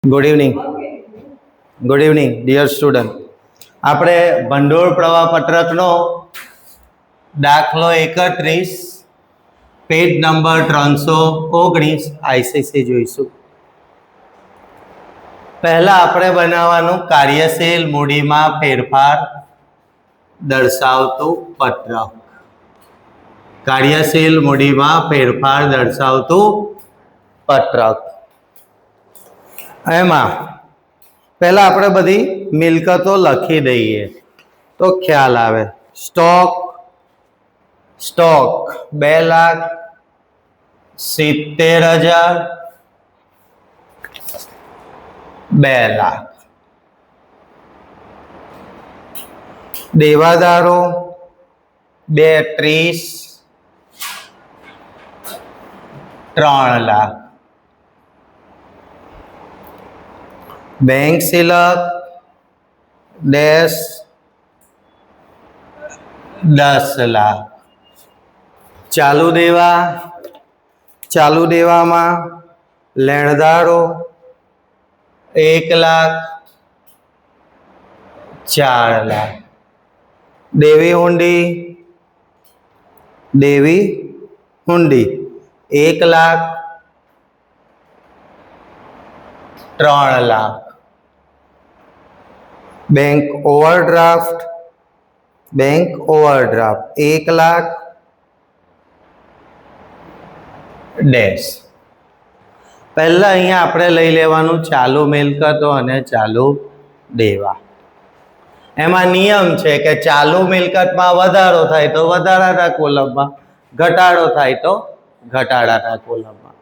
Good evening dear student. આપણે ભંડોળ પ્રવાહ પત્રકનો દાખલો 31 પેજ નંબર 319 આઈસીસી જોઈશું. પહેલા આપણે બનાવવાનું કાર્યશીલ મૂડીમાં ફેરફાર દર્શાવતું પત્રક. કાર્યશીલ મૂડીમાં ફેરફાર દર્શાવતું પત્રક. એમાં પહેલા આપણે બધી મિલકતો લખી દઈએ તો ખ્યાલ આવે. સ્ટોક 2,70,000 2 લાખ. દેવાદારો 230 3 લાખ. बैंक सिलक 10 लाख. चालू देवा में लेणदारो 1,04 लाख. देवी हुंडी 1,03 lakh. Bank overdraft 1 lakh dash. पहला अहींया आपणे लई लेवानुं चालू मिलकतो अने चालू देवा. एमां नियम छे के चालू मिलकतमां वधारो थाय तो वधाराना कोलममां, घटाडो थाय तो घटाडाना कोलममां.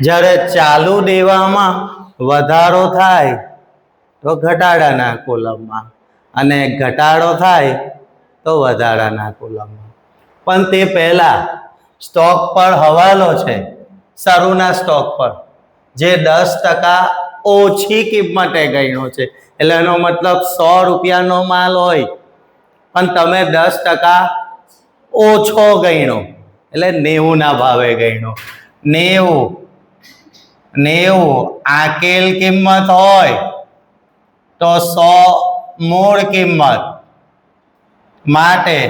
ज्यारे चालू देवामां वधारो थाय तो घटाडाना कोलममां अने घटाडो थाय तो वधाराना कोलममां. पण ते पहेला स्टॉक पर हवालो छे, शरूना स्टॉक पर जे 10% ओછી કિંમતે ગણ્યો છે. એટલે એનો મતલબ 100 રૂપિયાનો માલ હોય પણ તમે 10% ઓછો ગણ્યો એટલે 90 ના ભાવે ગણ્યો. 90 આકેલ કિંમત હોય तो 100 मूळ किंमत माटे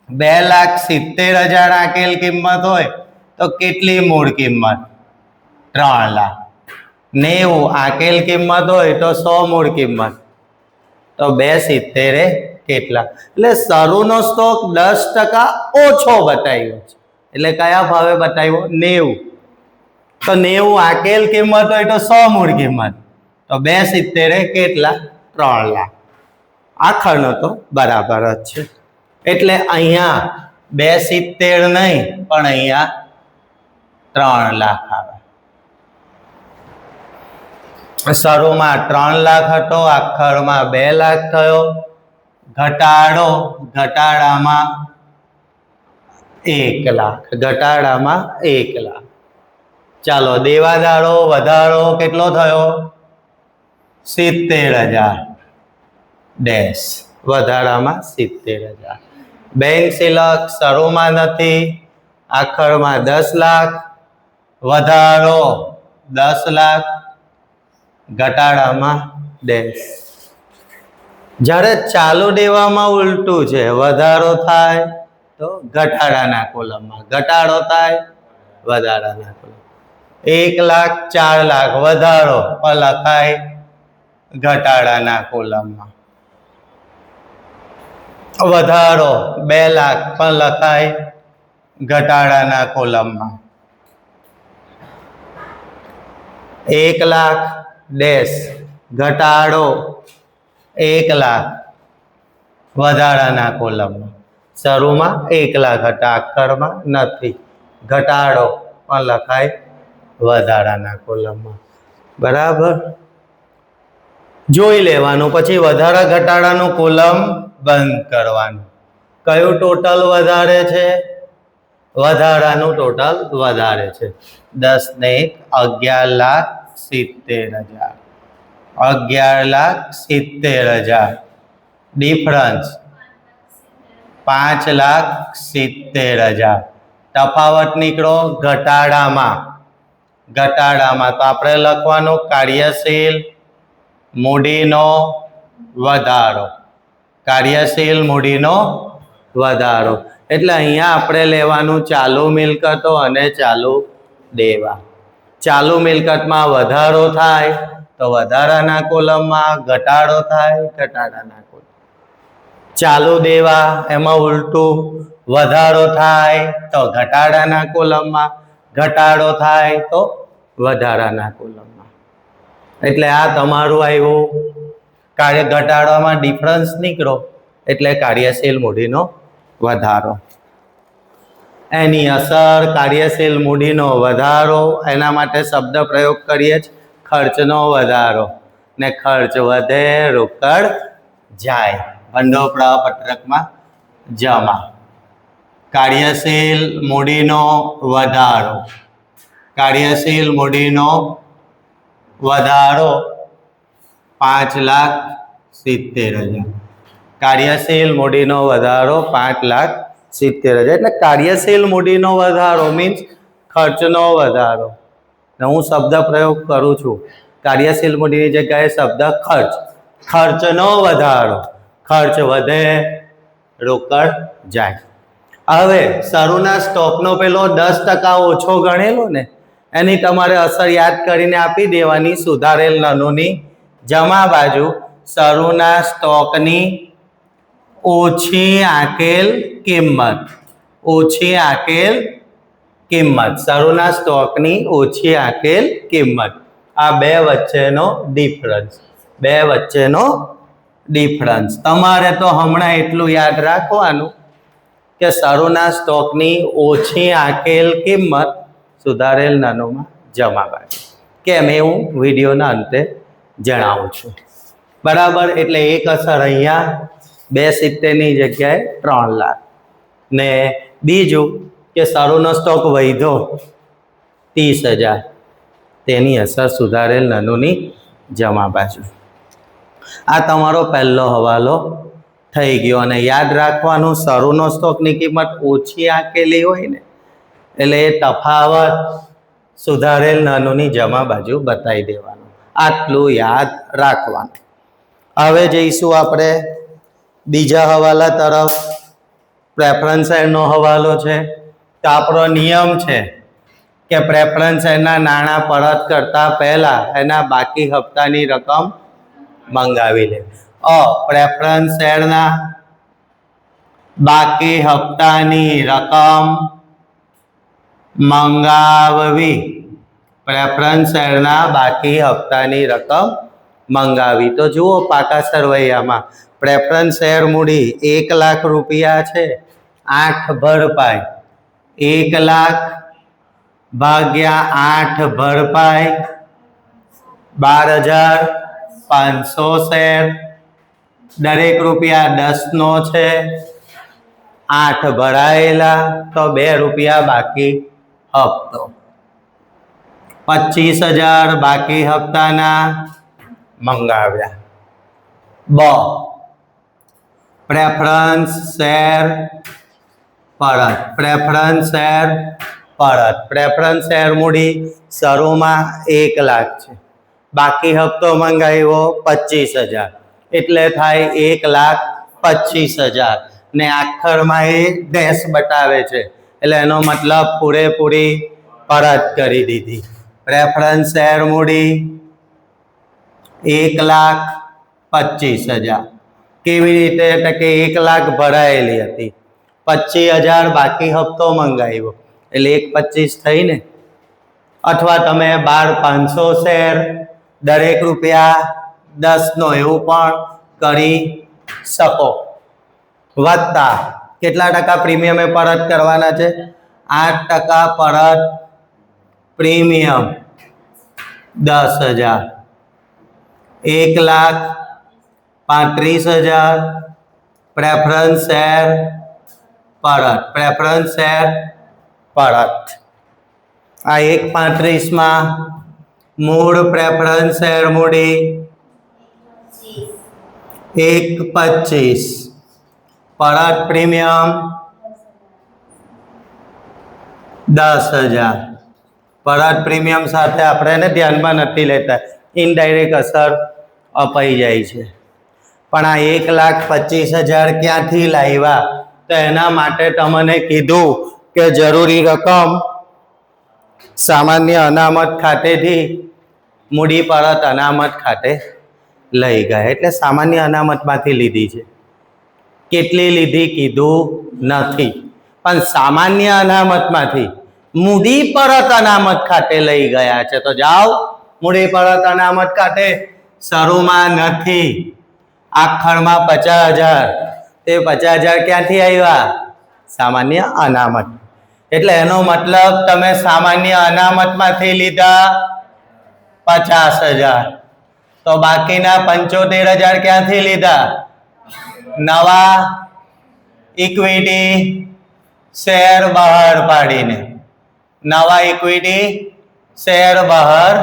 2,70,000 आकेल किंमत होय तो केटली मूळ किंमत 3 लाख. 90 आकेल किंमत होय तो 100 मूळ किंमत तो 2,70 केटला. એટલે શરૂનો સ્ટોક 10% ઓછો બતાવ્યો છે એટલે કયા ભાવે બતાવ્યો 90. તો 90 આકેલ કિંમત હોય તો 100 મૂળ કિંમત तो 2,70 केटला 3 लाख. आखरनो तो बराबर ज छे एटले अहींया 2,70 नहीं पण अहींया 3 लाख आवे. शरूमां 3 लाख हतो, आखरमा 2 लाख थयो. घटाडो घटाडामां 1 लाख. घटाडामां 1 लाख. चालो देवादारो वधारो केटलो थयो 70,000 डैश. वधारामां 70,000. बैंक सिलक शरूमां नथी, आखरमां 10 लाख. वधारो 10 लाख. घटाडामां डैश. ज्यारे चालू देवामां उल्टू छे, वधारो थाय तो घटाडाना कोलममां, घटाडो थाय वधाराना कोलम. 1,04 लाख वधारो पण लखाय घटाडाना कोलममां. वधारो 2 लाख पण लखाय घटाडाना कोलममां. 1 लाख डैश. घटाडो 1 लाख वधाराना कोलममां. शरूमां 1 लाख हता, आखरमा नथी. घटाडो पण लखाय वधाराना कोलममां. बराबर. જોઈ લેવાનું, પછી વધારા ઘટાડાનું કોલમ બંધ કરવાનું. કયું ટોટલ વધારે છે? વધારાનું ટોટલ વધારે છે. 10 ને 11,70,000. 11,70,000. ડિફરન્સ 5,70,000. તફાવત નીકળો ઘટાડામાં ઘટાડામાં તો આપણે લખવાનું કાર્યશીલ મૂડીનો વધારો, કાર્યશીલ મૂડીનો વધારો. એટલે અહીંયા આપણે લેવાનું ચાલુ મિલકતો અને ચાલુ દેવા. ચાલુ મિલકતમાં વધારો થાય તો વધારાના કોલમમાં, ઘટાડો થાય ઘટાડાના કોલમ. ચાલુ દેવા એમાં ઉલટું, વધારો થાય તો ઘટાડાના કોલમમાં, ઘટાડો થાય તો વધારાના કોલમમાં. એટલે આ તમારું આવ્યું કાર્ય ઘટાડવામાં ડિફરન્સ નીકળો એટલે કાર્યશીલ મૂડીનો વધારો. એની અસર કાર્યશીલ મૂડીનો વધારો, એના માટે શબ્દ પ્રયોગ કરીએ છીએ ખર્ચનો વધારો. ને ખર્ચ વધે રોકડ જાય, ભંડોળ પ્રપત્રકમાં જમા. કાર્યશીલ મૂડીનો વધારો, કાર્યશીલ મૂડીનો વધારો 5,70,000. કાર્યશીલ મૂડીનો વધારો 5,70,000. એટલે કાર્યશીલ મૂડીનો વધારો મીન્સ ખર્ચનો વધારો. હું શબ્દ પ્રયોગ કરું છું, કાર્યશીલ મૂડીની જગ્યાએ શબ્દ ખર્ચ, ખર્ચનો વધારો. ખર્ચ વધે રોકડ જાય. હવે શરૂના સ્ટોકનો પેલો 10% ઓછો ગણેલો ને, એની તમારે અસર યાદ કરીને આપી દેવાની. સુધારેલ નાનોની જમા બાજુ શરૂના સ્ટોકની ઓછી આંકેલ કિંમત, ઓછી આંકેલ કિંમત, શરૂના સ્ટોકની ઓછી આંકેલ કિંમત. આ બે વચ્ચેનો ડિફરન્સ, બે વચ્ચેનો ડિફરન્સ. તમારે તો હમણાં એટલું યાદ રાખવાનું કે શરૂના સ્ટોકની ઓછી આંકેલ કિંમત સુધારેલ નાનોમાં જમા બાજુ. કેમ એ હું વિડીયોના અંતે જણાવું છું. બરાબર. એટલે એક અસર અહીંયા 270,000ની જગ્યાએ 3 લાખ. ને બીજું કે શરૂનો સ્ટોક વધ્યો 30,000, તેની અસર સુધારેલ નાનોની જમા બાજુ. આ તમારો પહેલો હવાલો થઈ ગયો. અને યાદ રાખવાનું શરૂનો સ્ટોકની કિંમત ઓછી આંકેલી હોય ને એટલે એ તફાવત સુધારેલ નાનોની જમા બાજુ બતાવી દેવાનું. આટલું યાદ રાખવાનું. હવે જઈશું આપણે બીજા હવાલા તરફ. પ્રેફરન્સ શેરનો હવાલો છે. તો આપણો નિયમ છે કે પ્રેફરન્સ શેરના નાણાં પરત કરતા પહેલા એના બાકી હપ્તાની રકમ મંગાવી લે. પ્રેફરન્સ શેરના બાકી હપ્તાની રકમ મંગાવવી, પ્રેફરન્સ શેરના બાકી હપ્તાની રકમ મંગાવી. તો જુઓ પાકા સરવૈયામાં પ્રેફરન્સ શેર મૂડી 1 લાખ રૂપિયા છે, 8 ભરપાઈ, 1 લાખ ભાગ્યા 8 ભરપાઈ 12,500 શેર. દરેક રૂપિયા 10નો છે, 8 ભરાયેલા તો 2 રૂપિયા બાકી હપ્તો. 25,000 બાકી હપ્તાના મંગાવ્યા. પ્રેફરન્સ શેર પરત, પ્રેફરન્સ શેર પરત. પ્રેફરન્સ શેર મૂડી શરૂમાં 1 લાખ છે, બાકી હપ્તો મંગાવ્યો 25,000, એટલે થાય 1,25,000. ને આખરમાં એ ડેશ બતાવે છે એટલે એનો મતલબ પૂરેપૂરી પરત કરી દીધી. પ્રેફરન્સ શેર મૂડી 1,25,000. કેવી રીતે? એટલે કે 1 લાખ ભરાયેલી હતી, 25,000 બાકી હપ્તો મંગાવ્યો એટલે 1,25,000 થઈ ને. અથવા તમે 12,500 શેર, દરેક રૂપિયા 10નો એવું પણ કરી શકો. વત્તા કેટલા ટકા પ્રીમિયમ પરત કરવાના છે? 8% પરત પ્રીમિયમ 10,000. 1,35,000 પ્રેફરન્સ શેર પરત, પ્રેફરન્સ શેર પરત. આ 1,35,000માં મૂળ પ્રેફરન્સ શેર મૂડી 1,25,000, પરત પ્રીમિયમ 10,000, પરત પ્રીમિયમ સાથે આપણે એને ધ્યાનમાં નથી લેતા, ઇનડાયરેક્ટ અસર અપાઈ જાય છે. પણ આ 1,25,000 ક્યાંથી લાવ્યા? તો એના માટે તમને કીધું કે જરૂરી રકમ સામાન્ય અનામત ખાતેથી મૂડી પરત અનામત ખાતે લઈ ગયા, એટલે સામાન્ય અનામતમાંથી લીધી છે. કેટલી લીધી કીધું નથી, પણ સામાન્ય અનામતમાંથી મૂડી પરત અનામત ખાતે લઈ ગયા છે. તો જાઓ મૂડી પરત અનામત ખાતે. શરૂમાં નથી, આખરમાં 50,000, તે 50,000 ક્યાંથી આવ્યા? સામાન્ય અનામત. એટલે એનો મતલબ તમે સામાન્ય અનામતમાંથી લીધા 50,000, તો બાકીના 75,000 ક્યાંથી લીધા? નવા ઇક્વિટી શેર બહાર પાડીને. નવા ઇક્વિટી શેર બહાર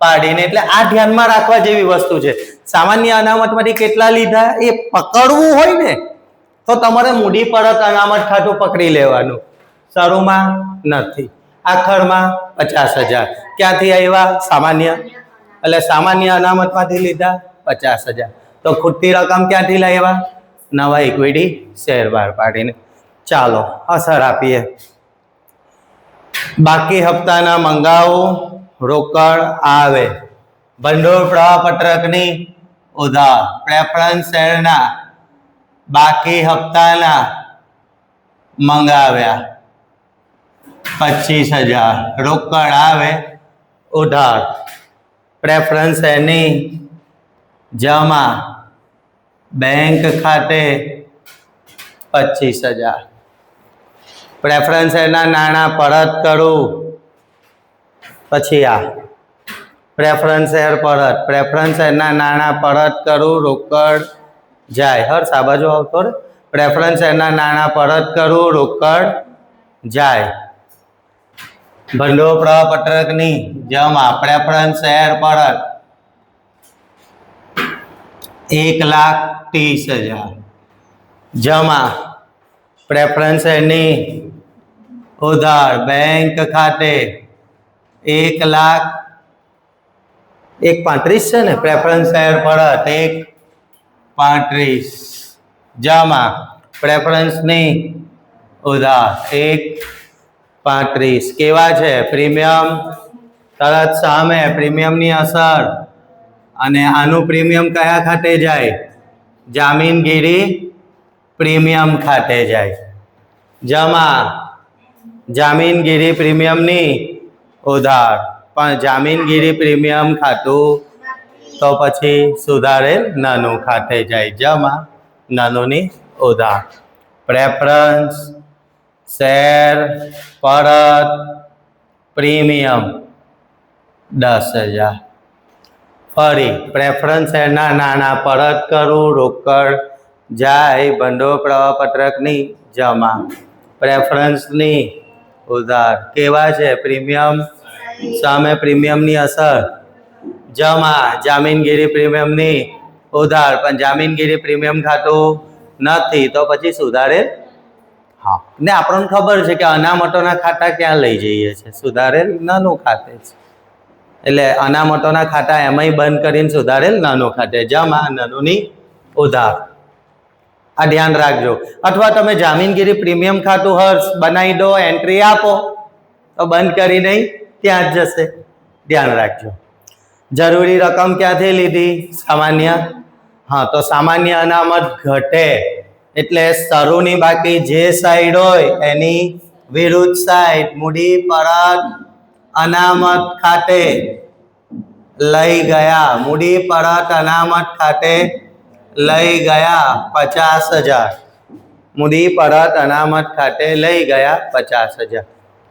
પાડીને. એટલે આ ધ્યાનમાં રાખવા જેવી વસ્તુ છે. સામાન્ય અનામતમાંથી કેટલા લીધા એ પકડવું હોય ને તો તમારે મૂડી પરત અનામત ખાતું પકડી લેવાનું. શરૂમાં નથી, આખરમાં 50,000 ક્યાંથી આવ્યા? સામાન્ય. એટલે સામાન્ય અનામતમાંથી લીધા 50,000, તો ખૂટતી રકમ ક્યાંથી લાવ્યા? નવા ઇક્વિટી શેર બહાર પાડીને. ચાલો અસર આપીએ. બાકી હપ્તાના મંગાવો રોકડ આવે. ભંડોળ પ્રવાહપત્રકની ઉધાર. પ્રેફરન્સ શેરના બાકી હપ્તાના મંગાવ્યા 25,000, રોકડ આવે ઉધાર. પ્રેફરન્સ શેરની જમા બેંક ખાતે 25,000. પ્રેફરન્સ શેરના નાણાં પરત કરું, પછી આ પ્રેફરન્સ શેર પરત. પ્રેફરન્સ શેરના નાણાં પરત કરું, રોકડ જાય. હર્ષ આ બાજુ આવતો રે. પ્રેફરન્સ શેરના નાણાં પરત કરું, રોકડ જાય. ભંડોળ પ્રવાહપત્રકની જમા. પ્રેફરન્સ શેર પરત 1,30,000 જમા. પ્રેફરન્સ શેરની ઉધાર બેંક ખાતે 1,35,000 છે ને. પ્રેફરન્સ શેર પરત 1,35,000 જમા. પ્રેફરન્સની ઉધાર 1,35,000. કેવા છે? પ્રીમિયમ તરત સામે પ્રીમિયમની અસર. અને આનું પ્રીમિયમ કયા ખાતે જાય? જામીનગીરી પ્રીમિયમ ખાતે જાય. જમા જામીનગીરી પ્રીમિયમની ઉધાર. પણ જામીનગીરી પ્રીમિયમ ખાતું તો પછી સુધારેલ નાનું ખાતે જાય. જમા નાનુંની ઉધાર. પ્રેફરન્સ શેર પરત પ્રીમિયમ 10,000. ફરી પ્રેફરન્સ શેરના નાણાં પરત કરું, રોકડ જાય. ભંડોળ પ્રવાહપત્રકની જમા. પ્રેફરન્સની ઉધાર. કેવા છે? પ્રીમિયમ સામે પ્રીમિયમની અસર. જમા જામીનગીરી પ્રીમિયમની ઉધાર. પણ જામીનગીરી પ્રીમિયમ ખાતું નથી તો પછી સુધારેલ. હા, ને આપણને ખબર છે કે અનામતોના ખાતા ક્યાં લઈ જઈએ છે? સુધારેલ નાનું ખાતે છે. એટલે અનામતોના ખાતા એમાંય બંધ કરીને સુધારેલ નાનું ખાતે. જમા નાનુંની ઉધાર. આ ધ્યાન રાખજો. અથવા તમે જામીનગીરી પ્રીમિયમ ખાતું હર્ષ બનાવી દો, એન્ટ્રી આપો તો બંધ કરી નહીં, ત્યાં જ જશે. ધ્યાન રાખજો. જરૂરી રકમ ક્યાંથી લીધી? સામાન્ય. હા, તો સામાન્ય અનામત ઘટે એટલે શરૂની બાકી જે સાઈડ હોય એની વિરુદ્ધ સાઈડ મૂડી પરત અનામત ખાતે લઈ ગયા. મૂડી પરત અનામત ખાતે લઈ ગયા 50,000. મૂડી પરત અનામત ખાતે લઈ ગયા 50,000.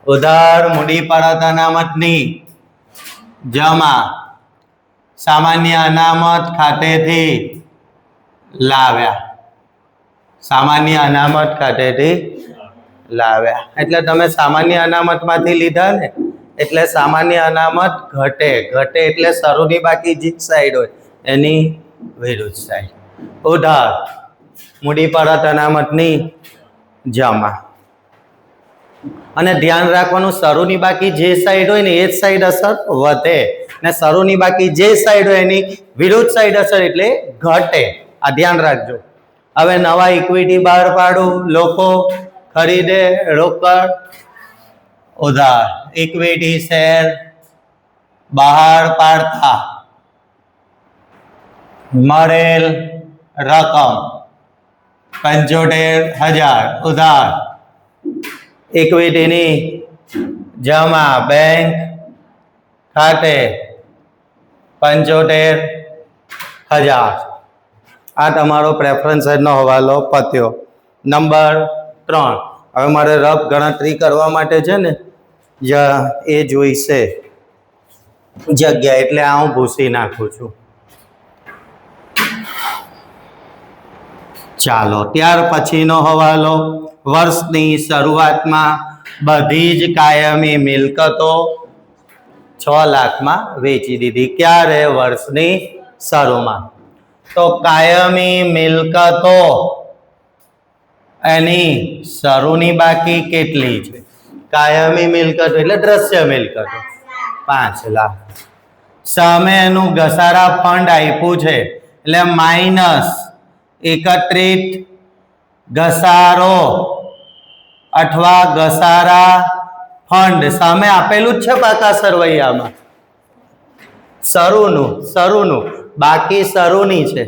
ઉધાર મૂડી પરત અનામતની જમા સામાન્ય અનામત ખાતેથી લાવ્યા. સામાન્ય અનામત ખાતેથી લાવ્યા. એટલે તમે સામાન્ય અનામતમાંથી લીધા ને, એટલે સામાન્ય અનામત ઘટે. ઘટે એટલે શરૂની બાકી જે સાઈડ હોય એની વિરુદ્ધ સાઈડ. ઉધાર મૂડી પરત અનામતની જમા. અને ધ્યાન રાખવાનું શરૂની બાકી જે સાઈડ હોય ને એ જ સાઈડ અસર વધે ને શરૂની બાકી જે સાઈડ હોય એની વિરુદ્ધ સાઈડ અસર એટલે ઘટે. આ ધ્યાન રાખજો. હવે નવા ઇક્વિટી બહાર પાડું, લોકો ખરીદે રોકડ ઉધાર, ઇક્વિટી શેર બહાર પાડતા મળેલ રકમ 75,000 ઉધાર, ઇક્વિટીની જમા બેંક ખાતે 75,000. આ તમારો પ્રેફરન્સનો હવાલો પત્યો. નંબર 3. હવે મારે રફ ગણતરી કરવા માટે છે ને એ જોઈશે જગ્યા, એટલે આ હું ભૂસી નાખું છું. ચાલો, ત્યાર પછીનો હવાલો. વર્ષની શરૂઆતમાં બધી જ કાયમી મિલકતો 6 લાખમાં વેચી દીધી. ક્યારે? વર્ષની શરૂમાં. તો કાયમી મિલકતો એની શરૂની બાકી કેટલી છે? કાયમી મિલકતો એટલે દ્રશ્ય મિલકતો 5 લાખ. સામે એનું ઘસારા ફંડ આપ્યું છે એટલે માઇનસ એકત્રિત ઘસારો અથવા ઘસારા ફંડ. સામે આપેલું જ છે પાકા સરવૈયામાં. શરૂનું બાકી શરૂની છે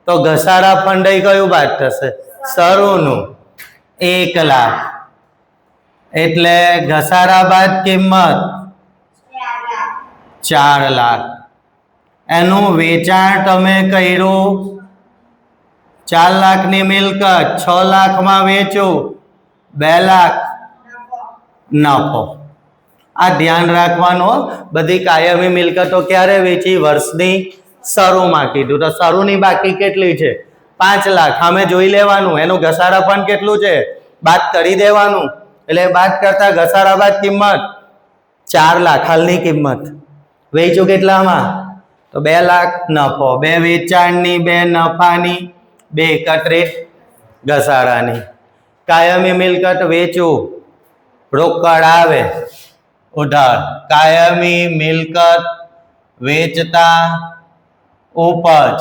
તો ઘસારા ફંડ કયું બાદ થશે? શરૂનું 1 લાખ. એટલે ઘસારા બાદ કિંમત 4 લાખ. એનું વેચાણ તમે કર્યું 4 લાખની મિલકત 6 લાખમાં વેચ્યું 2 લાખ નફો. આ ધ્યાન રાખવાનું. બધી કાયમી મિલકતો ક્યારે વેચી? વર્ષની શરૂમાં કીધું. તો શરૂની બાકી કેટલી છે? 5 લાખ. અમે જોઈ લેવાનું એનું ઘસારા પણ કેટલું છે, બાદ કરી દેવાનું. એટલે બાદ કરતા ઘસારા બાદ કિંમત 4 લાખ હાલની કિંમત. વેચ્યું કેટલામાં? તો 2 લાખ નફો. 2 વેચાણની, 2 નફાની, 2 એકત્રિત ઘસારાની. કાયમી મિલકત વેચું, રોકડ આવે ઉધાર. કાયમી મિલકત વેચતા ઉપજ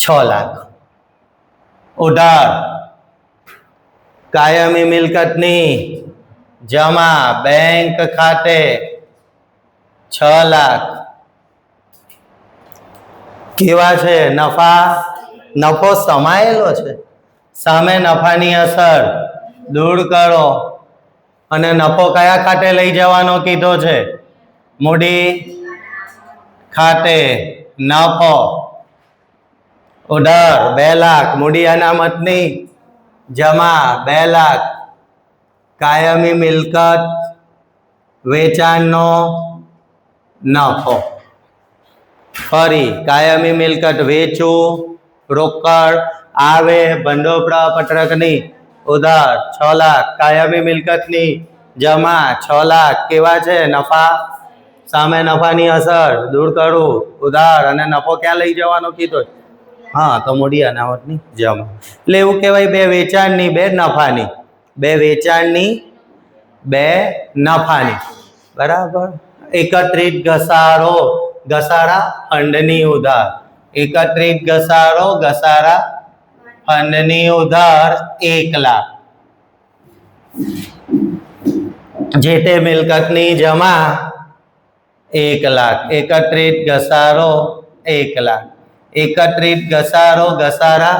6 લાખ ઉધાર. કાયમી મિલકતની જમા બેંક ખાતે 6 લાખ. કેવા છે? નફો સમાયેલો છે. સામે નફાની અસર દૂર કરો અને નફો કયા ખાતે લઈ જવાનો કીધો છે? મૂડી ખાતે. નફો ઉધાર 2 લાખ. મૂડી અનામતની જમા 2 લાખ. કાયમી મિલકત વેચાણનો નફો. ફરી કાયમી મિલકત વેચું, રોકડ આવે, ભંડોપત્રકની ઉધાર 6 લાખ. કાયમી મિલકતની જમા 6 લાખ. કેવા છે? નફા. સામે નફાની અસર દૂર કરું ઉધાર અને નફો ક્યાં લઈ જવાનો કીધો? હા, તો મૂડી અનામતની જમા. એટલે એવું કહેવાય 2 વેચાણની, 2 નફાની. 2 વેચાણની, 2 નફાની. બરાબર. એકત્રિત ઘસારો, ઘસારા ફંડની ઉધાર. એકત્રિત ઘસારો, ઘસારા ફંડની ઉધાર 1 લાખ. જે તે મિલકતની જમા 1 લાખ. એકત્રિત ઘસારો 1 લાખ. એકત્રિત ઘસારો, ઘસારા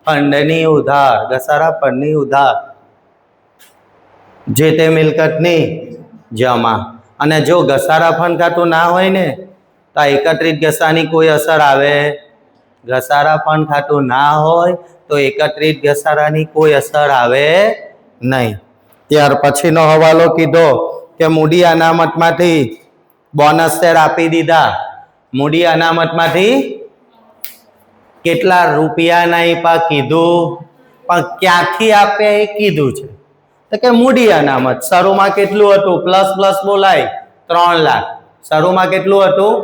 ફંડની ઉધાર. ઘસારા ફંડની ઉધાર જે તે મિલકતની જમા. અને જો ઘસારા ફંડ ખાતું ના હોય ને તો એકત્રિત ઘસારાની કોઈ અસર આવે? ઘસારા ફંડ ખાતું ના હોય તો એકત્રિત ઘસારાની કોઈ અસર આવે નહીં. ત્યાર પછીનો હવાલો કીધો કે મૂડી અનામતમાંથી બોનસ શેર આપી દીધા. મૂડી અનામતમાંથી કેટલા રૂપિયાના આપ્યા કીધું, પણ ક્યાંથી આપ્યા એ કીધું છે. તો કે મૂડી અનામત શરૂમાં કેટલું હતું? પ્લસ પ્લસ બોલાય 3 લાખ. શરૂમાં કેટલું હતું?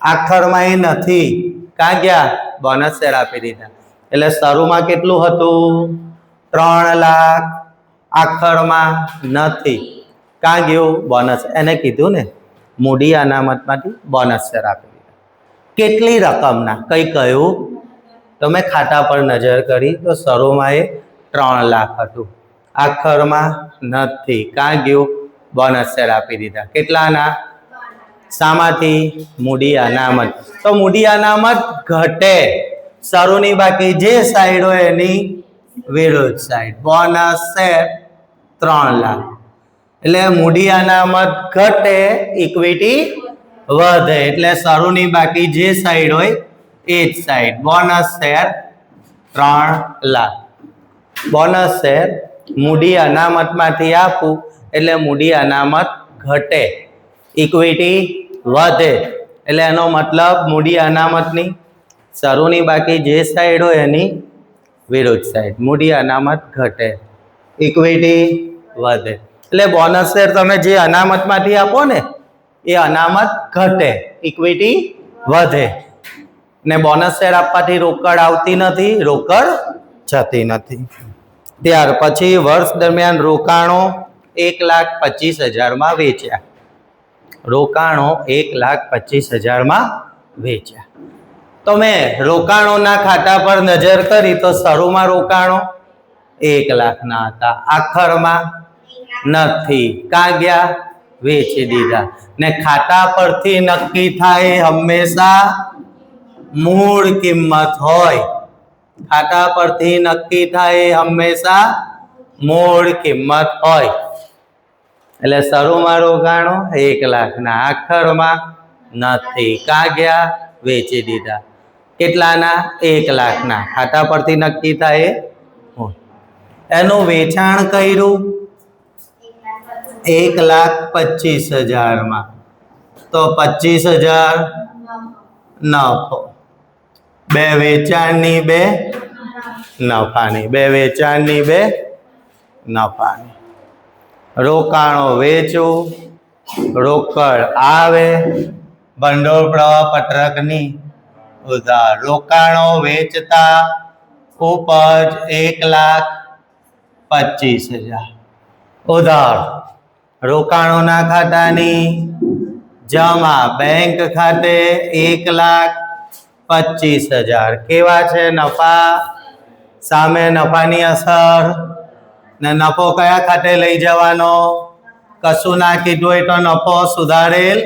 આખરમાં એ નથી. ક્યાં ગયા? બોનસ શેર આપી દીધા. એટલે શરૂમાં કેટલું હતું? 3 લાખ. આખરમાં નથી. કાં ગયું? બોનસ. એને કીધું ને મૂડી અનામતમાંથી બોનસ શેર આપી દીધા. કેટલી રકમના? કઈ કહ્યું? તો મેં ખાતા પર નજર કરી તો શરૂમાં એ 3 લાખ હતું. આખરમાં નથી. કાં ગયું? બોનસ શેર આપી દીધા. કેટલાના? શામાંથી? મૂડી અનામત. તો મૂડી અનામત ઘટે, શરૂની બાકી જે સાઈડ હોય એની વિરુદ્ધ સાઈડ. બોનસ શેર 3 લાખ એટલે મૂડી અનામત ઘટે, ઇક્વિટી વધે એટલે શરૂની બાકી જે સાઈડ હોય એ જ side. Bonus share 3 lakh. Bonus share મૂડી અનામતમાંથી આપું એટલે મૂડી અનામત ઘટે, ઇક્વિટી વધે એટલે એનો મતલબ મૂડી અનામતની શરૂની બાકી જે સાઈડ હોય એની વિરુદ્ધ સાઈડ. મૂડી અનામત ઘટે, ઇક્વિટી વધે એટલે બોનસ શેર તમે જે અનામતમાંથી આપો ને એ અનામત ઘટે, ઇક્વિટી વધે. ને બોનસ શેર આપવાથી રોકડ આવતી નથી, રોકડ જતી નથી. ત્યાર પછી વર્ષ દરમિયાન રોકાણો 1,25,000 વેચ્યા. રોકાણો 1,25,000 વેચ્યા. તો મેં રોકાણોના ખાતા પર નજર કરી તો શરૂમાં રોકાણો 1 લાખના હતા. આખરમાં નથી. કાં ગયા? વેચી દીધા. ને ખાતા પરથી નક્કી થાય હંમેશા મૂળ કિંમત હોય. ખાતા પરથી નક્કી થાય હંમેશા મૂળ કિંમત હોય. એટલે શરૂમાં રોકાણો 1 લાખના, આખરમાં નથી. કાં ગયા? વેચી દીધા. કેટલાના? 1 લાખના. ખાતા પરથી નક્કી થાય એનું વેચાણ કર્યું 1,25,000 તો 25,000 નફો. 2 વેચાણની 2 નફાની. 2 વેચાણની 2 નફાની. રોકાણો વેચવું, રોકડ આવે, ભંડોળ પ્રવાહ પત્રકની ઉધાર. રોકાણો વેચતા ઉપજ 1,25,000 ઉધાર. રોકાણોના ખાતાની જમા બેંક ખાતે 1,25,000. કેવા છે? નફા સામે નફાની અસર. ને નફો કયા ખાતે લઈ જવાનો? કશું ના કીધું હોય તો નફો સુધારેલ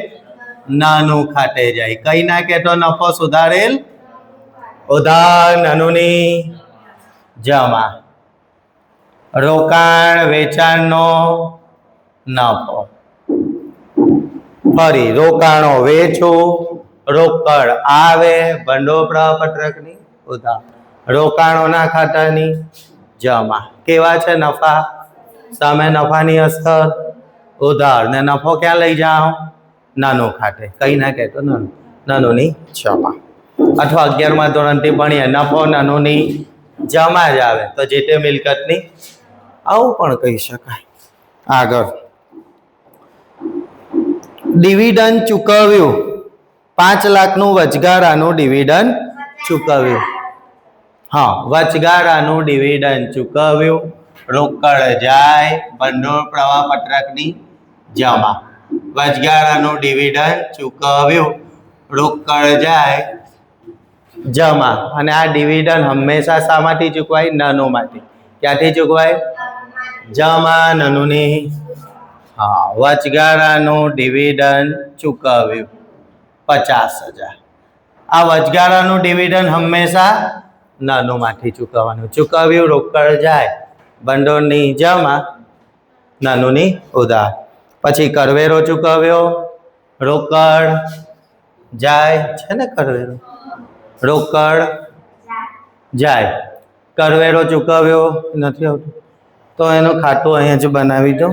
નાનું ખાતે જાય. કઈ નાખે તો નફો સુધારેલ ઉધાર, નાનુની જમા. રોકાણ વેચાણનો નફો. ફરી રોકાણો વેચવું, રોકડ આવે, ભંડોળ પ્રવાહ પત્રકની ઉધાર. રોકાણોના ખાતાની જમા. કેવા છે? નફા સામે નફાની અસર, ઉધાર. ને નફો ક્યાં લઈ જાઓ? નાનું ખાતે. કઈ નાખે તો નાનુની જમા. અથવા 11મા ધોરણથી ભણીએ નફો નાનુની જમા જ આવે તો જે તે મિલકતની આવું પણ કહી શકાય. આગળ ડિવિડન્ડ ચૂકવ્યું. 5 લાખનું વચગાળાનું ડિવિડન્ડ ચૂકવ્યું. હા, વચગાળાનું ડિવિડન્ડ ચૂકવ્યું. રોકડ જાય, ભંડોળ પ્રવાહ પત્રકની જમા. વચગાળાનું ડિવિડન્ડ ચૂકવ્યું, રોકડ જાય, જમા. અને આ ડિવિડન્ડ હંમેશા શામાંથી ચૂકવાય? નાનુંમાંથી. ક્યાંથી ચૂકવાય? જમા નાનુની. હા, વચગાળાનું ડિવિડન્ડ ચૂકવ્યું 50,000. આ વચગાળાનું ડિવિડન્ડ હંમેશા નાનુંમાંથી ચૂકવવાનું. ચૂકવ્યું, રોકડ જાય, ભંડોળની જમા, નાનુની ઉધાર. પછી કરવેરો ચૂકવ્યો, રોકડ જાય છે ને, કરવેરો રોકડ જાય. કરવેરો ચૂકવ્યો નથી આવતું તો એનું ખાતું અહીંયા જ બનાવી દો.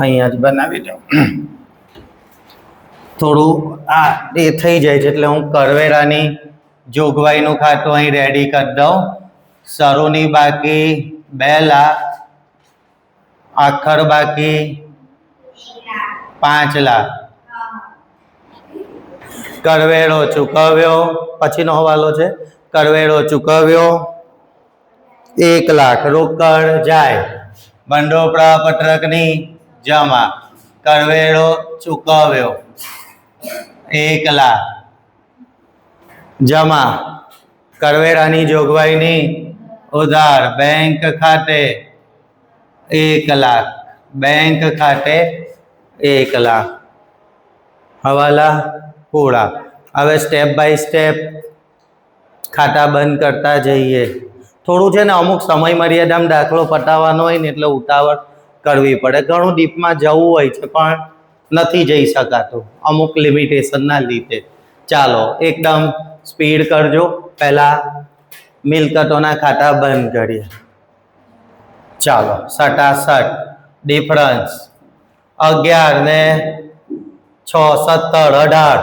અહીંયા જ બનાવી દો. થોડું આ એ થઈ જાય છે એટલે હું કરવેરાની જોગવાઈનું ખાતું અહીં રેડી કરી દઉં. શરૂની બાકી 2 લાખ, આખર બાકી 5 લાખ. કરવેરો ચૂકવ્યો, પછીનો હવાલો છે. કરવેરો ચૂકવ્યો 1 લાખ રોકડ જાય, ભંડોળ પ્રપત્રકની જમા, કરવેરો ચૂકવ્યો 1 લાખ, જમા કરવેરાની જોગવાઈની ઉધાર બેંક ખાતે 1 લાખ, બેંક ખાતે 1 લાખ, હવાલા પૂરા. હવે સ્ટેપ બાય સ્ટેપ ખાતા બંધ કરતા જઈએ. થોડું છે ને અમુક સમય મર્યાદામાં દાખલો પતાવવાનો હોય ને એટલે ઉતાવળ કરવી પડે. ઘણું ડીપમાં જવું હોય છે પણ નથી જઈ શકાતું અમુક લિમિટેશનના લીધે. ચાલો એકદમ સ્પીડ કરજો. પહેલા મિલકતોના ખાતા બંધ કરીએ. ચાલો 67 ડિફરન્સ 11 ને 6 17 18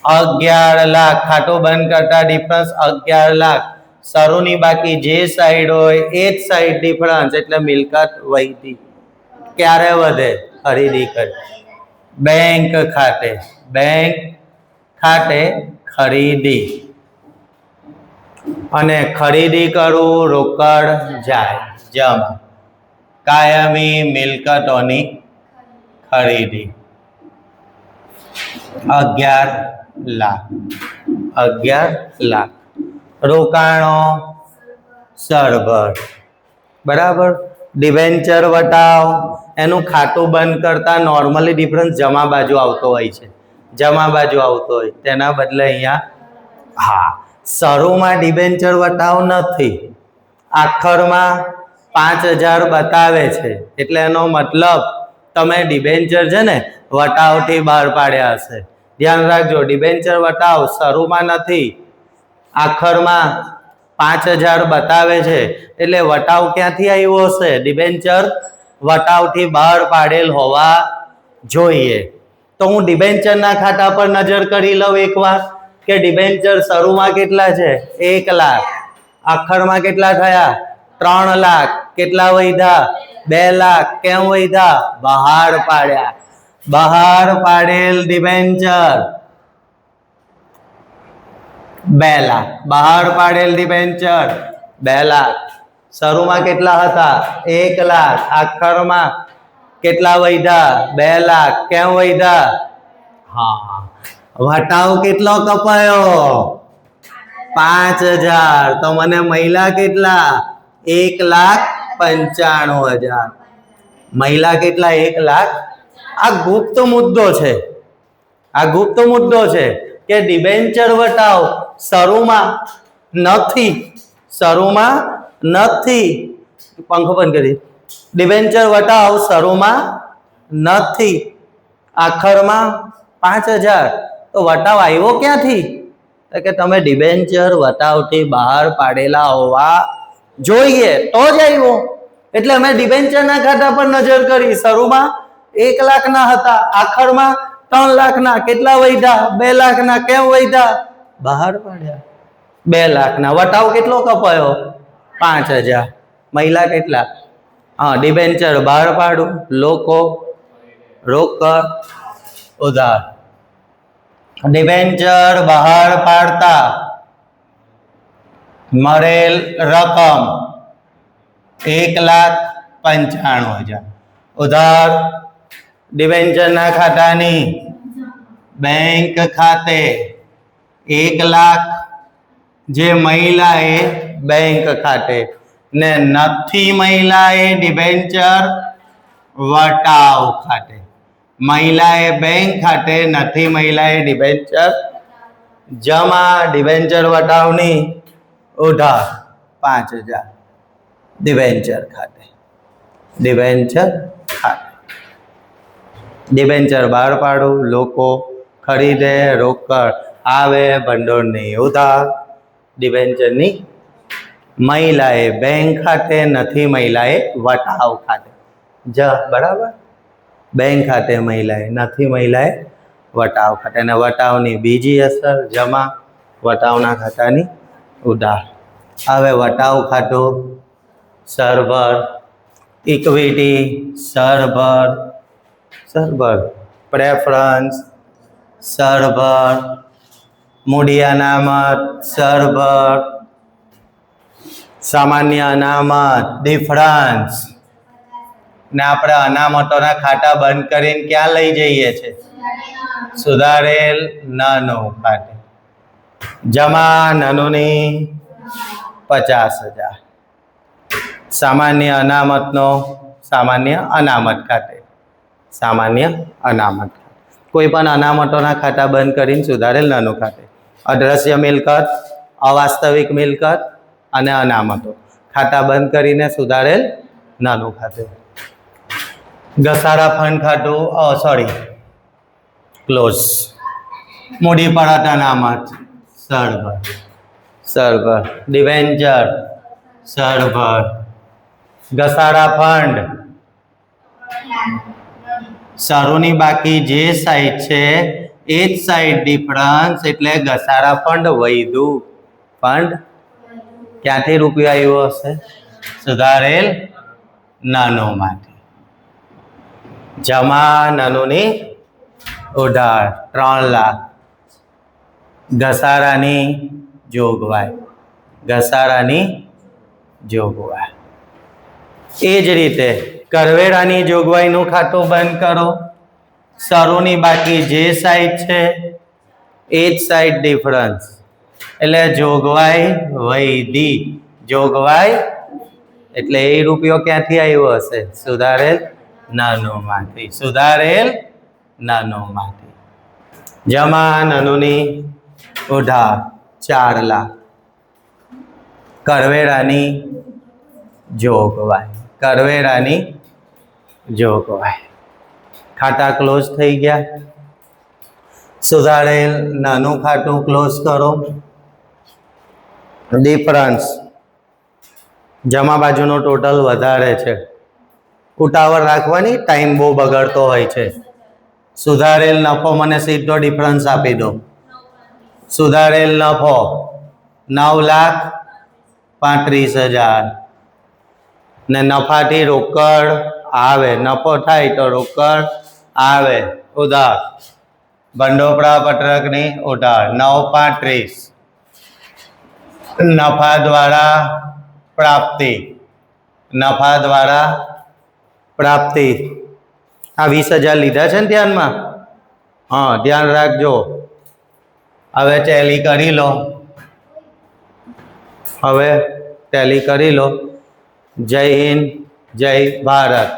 11 લાખ ખાતું બંધ કરતા ડિફરન્સ 11 લાખ. શરૂની બાકી જે સાઈડ હોય એ જ સાઈડ ડિફરન્સ એટલે મિલકત વધી. ક્યારે વધે? ખરીદી કરી. બેંક ખાતે, બેંક ખાતે ખરીદી, અને ખરીદી કરું રોકડ જાય, જમા કાયમી મિલકતોની ખરીદી 11 લાખ, 11 લાખ. રોકાણો સરભર, બરાબર. ડિવેન્ચર વટાવ એનું ખાતું બંધ કરતા નોર્મલી ડિફરન્સ જમા બાજુ આવતો હોય છે, જમા બાજુ આવતો હોય, તેના બદલે અહીંયા હા શરૂમાં ડિબેન્ચર વટાવ નથી, આખરમાં 5000 બતાવે છે એટલે એનો મતલબ તમે ડિબેન્ચર છે ને વટાવથી બહાર પાડ્યા હશે. ધ્યાન રાખજો, ડિબેન્ચર વટાવ શરૂમાં નથી, આખરમાં 5000 બતાવે છે એટલે વટાવ ક્યાંથી આવ્યો હશે? ડિબેન્ચર વટાવથી બહાર પાડેલ હોવા જોઈએ. તો હું ડિબેન્ચરના ખાતા પર નજર કરી લઉં એકવાર કે ડિબેન્ચર શરૂમાં કેટલા છે? 1 લાખ, આખરમાં કેટલા થયા? 3 લાખ. કેટલા વધ્યા? 2 લાખ. કેમ વધ્યા? બહાર પાડ્યા. બહાર પાડેલ ડિબેન્ચર 2 લાખ, બહાર પાડેલ ડિબેન્ચર 2 લાખ. શરૂમાં કેટલા હતા? 1 લાખ, આખરમાં કેટલા વધ્યા? 2 લાખ. કેમ વધ્યા? હા, વટાવ કેટલો કપાયો? 5000. તો મને મહિલા કેટલા? 1,95,000. મહિલા કેટલા? 1 લાખ. આ ગુપ્ત મુદ્દો છે, આ ગુપ્ત મુદ્દો છે કે ડિબેન્ચર વટાવ શરૂમાં નથી, શરૂમાં નથી. પંખો બંધ કરી. ડિબેન્ચર વટાવ શરૂમાં નથી, આખરમાં 5000. તો વટાવ આવ્યો ક્યાંથી? કે તમે ડિબેન્ચર વટાવથી બહાર પાડેલા હોવા જોઈએ તો જ આવ્યો. એટલે અમે ડિબેન્ચરના ખાતા પર નજર કરી. શરૂમાં 1 લાખના હતા, આખરમાં 3 લાખના. કેટલા વધ્યા? 2 લાખના. કેમ વધ્યા? બહાર પાડ્યા. 2 લાખના. વટાવ કેટલો કપાયો? 5000. મહિલા કેટલા? હા, ડિબેન્ચર બહાર પાડું, લોકો રોકડ ઉધાર. ડિબેન્ચર બહાર પાડતા મળેલ રકમ 1,95,000. ઉધાર ડિબેન્ચરના ખાતાની બેંક ખાતે 1 લાખ, જે મહિલાએ બેંક ખાતે, ને નથી મહિલાએ ડિબેન્ચર વટાવ ખાતે. મહિલાએ બેંક ખાતે, નથી મહિલાએ ડિબેન્ચર જમા. ડિબેન્ચર વટાવની ઉધાર 5000 ડિબેન્ચર ખાતે, ડિબેન્ચર ખાતે. ડિબેન્ચર બહાર પાડું, લોકો ખરીદે, રોકડ આવે, ભંડોળની ઉધાર. ડિબેન્ચરની મહિલાએ બેંક ખાતે, નથી મહિલાએ વટાવ ખાતે. બરાબર. બેંક ખાતે મહિલાએ, નથી મહિલાએ વટાવ ખાતે. અને વટાવની બીજી અસર જમા, વટાવના ખાતાની ઉધાર. હવે વટાવ ખાતું સરભર, ઇક્વિટી સરભર, સરભર પ્રેફરન્સ સરભર, મૂડી અનામત સરભર, સામાન્ય અનામત ડિફરન્સ ને આપણે અનામતોના ખાતા બંધ કરીને ક્યાં લઈ જઈએ છીએ? સુધારેલ નાનું ખાતે. જમા નાનુની 50,000. સામાન્ય અનામતનો સામાન્ય અનામત ખાતે. સામાન્ય અનામત. કોઈ પણ અનામતોના ખાતા બંધ કરીને સુધારેલ નાનું ખાતે. અદ્રશ્ય મિલકત, અવાસ્તવિક મિલકત અને અનામતો ખાતા બંધ કરીને સુધારેલ નાનું ખાતે. ઘસારા ફંડ ખાતું ક્લોઝ. મૂડી પરત અનામત સરભર. ડિવેન્ચર સરભર. ઘસારા ફંડ શરૂની બાકી જે સાઈડ છે એ જ સાઈડ ડિફરન્સ એટલે ઘસારા ફંડ વૈધું. ફંડ ક્યાંથી રૂપિયો આવ્યો હશે? સુધારેલ નાનોમાંથી. જમા નાનુની ઉધાર 3 લાખ. ઘસારાની જોગવાઈ. ઘસારાની જોગવાઈ. એ જ રીતે કરવેરાની જોગવાઈનું ખાતું બંધ કરો. શરૂની બાકી જે સાઈડ છે એ જ સાઈડ ડિફરન્સ એટલે જોગવાઈ વૈધી. જોગવાઈ એટલે એ રૂપિયો ક્યાંથી આવ્યો હશે? સુધારેલ નાનોમાંથી. સુધારેલ નાનોમાંથી. જમા નાનુની ઉધાર 4 લાખ. કરવેરાની જોગવાઈ. કરવેરાની જોગવાઈ. ખાતા ક્લોઝ થઈ ગયા. સુધારેલ નાનું ખાતું ક્લોઝ કરો. ડિફરન્સ જમા બાજુનો ટોટલ વધારે છે. ઉતાવળ રાખવાની, ટાઈમ બહુ બગડતો હોય છે. સુધારેલ નફો મને સીધો ડિફરન્સ આપી દો. સુધારેલ નફો 9,35,000 ને નફાથી રોકડ આવે. નફો થાય તો રોકડ આવે. ઉધાર ભંડોપરા પત્રકની ઉધાર 9,35. નફા દ્વારા પ્રાપ્તિ. નફા દ્વારા પ્રાપ્તિ. આ 20,000 લીધા છે ને ધ્યાનમાં? હા, ધ્યાન રાખજો. હવે ટેલી કરી લો. જય હિન્દ, જય ભારત.